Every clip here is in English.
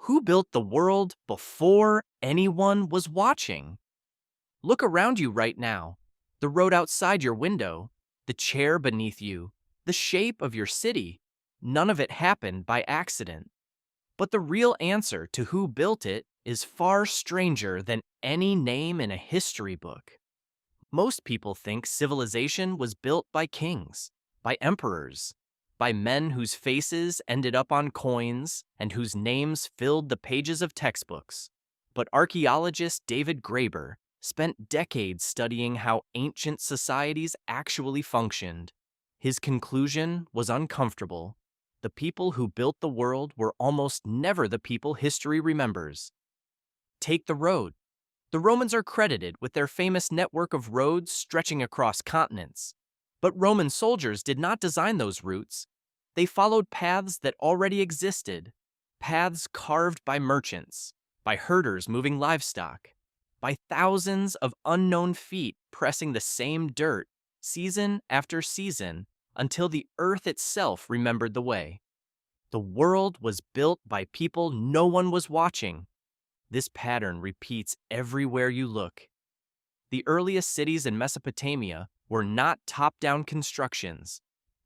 Who built the world before anyone was watching? Look around you right now. The road outside your window, the chair beneath you, the shape of your city. None of it happened by accident. But the real answer to who built it is far stranger than any name in a history book. Most people think civilization was built by kings, by emperors, by men whose faces ended up on coins and whose names filled the pages of textbooks. But archaeologist David Graeber spent decades studying how ancient societies actually functioned. His conclusion was uncomfortable. The people who built the world were almost never the people history remembers. Take the road. The Romans are credited with their famous network of roads stretching across continents. But Roman soldiers did not design those routes. They followed paths that already existed, paths carved by merchants, by herders moving livestock, by thousands of unknown feet pressing the same dirt, season after season, until the earth itself remembered the way. The world was built by people no one was watching. This pattern repeats everywhere you look. The earliest cities in Mesopotamia were not top-down constructions.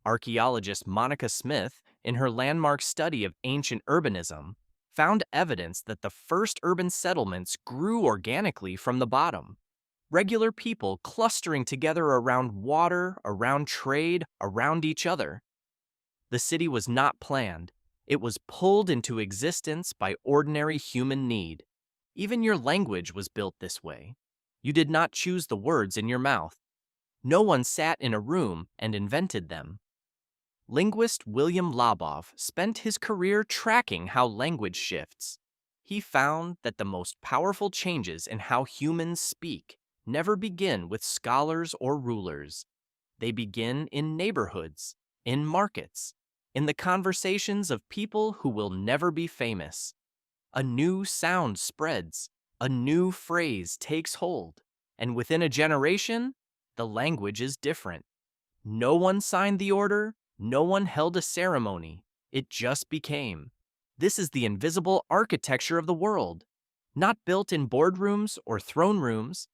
Archaeologist Monica Smith, in her landmark study of ancient urbanism, found evidence that the first urban settlements grew organically from the bottom. Regular people clustering together around water, around trade, around each other. The city was not planned. It was pulled into existence by ordinary human need. Even your language was built this way. You did not choose the words in your mouth. No one sat in a room and invented them. Linguist William Labov spent his career tracking how language shifts. He found that the most powerful changes in how humans speak never begin with scholars or rulers. They begin in neighborhoods, in markets, in the conversations of people who will never be famous. A new sound spreads, a new phrase takes hold, and within a generation, the language is different. No one signed the order, no one held a ceremony. It just became. This is the invisible architecture of the world, not built in boardrooms or throne rooms,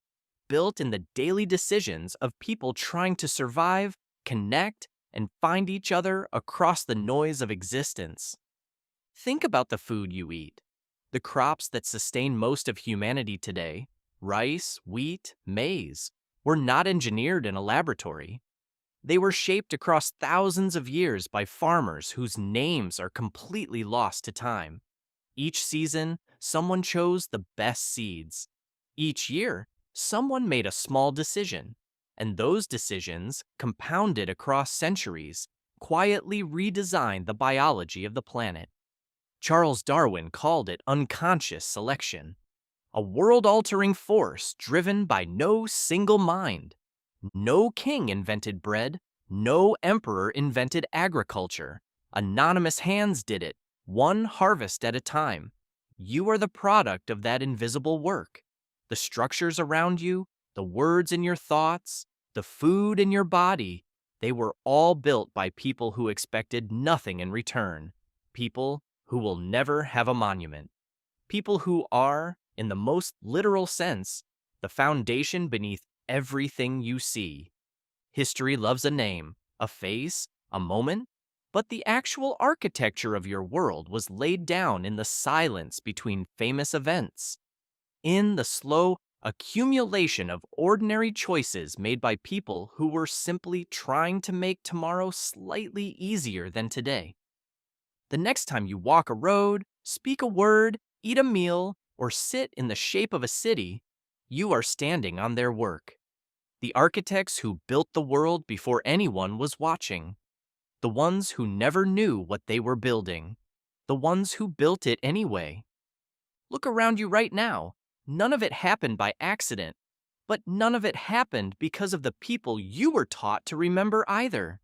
built in the daily decisions of people trying to survive, connect, and find each other across the noise of existence. Think about the food you eat. The crops that sustain most of humanity today, rice, wheat, maize, were not engineered in a laboratory. They were shaped across thousands of years by farmers whose names are completely lost to time. Each season, someone chose the best seeds. Each year, someone made a small decision, and those decisions, compounded across centuries, quietly redesigned the biology of the planet. Charles Darwin called it unconscious selection, a world-altering force driven by no single mind. No king invented bread, no emperor invented agriculture. Anonymous hands did it, one harvest at a time. You are the product of that invisible work. The structures around you, the words in your thoughts, the food in your body, they were all built by people who expected nothing in return. People who will never have a monument. People who are, in the most literal sense, the foundation beneath everything you see. History loves a name, a face, a moment, but the actual architecture of your world was laid down in the silence between famous events, in the slow accumulation of ordinary choices made by people who were simply trying to make tomorrow slightly easier than today. The next time you walk a road, speak a word, eat a meal, or sit in the shape of a city, you are standing on their work. The architects who built the world before anyone was watching. The ones who never knew what they were building. The ones who built it anyway. Look around you right now. None of it happened by accident, but none of it happened because of the people you were taught to remember either.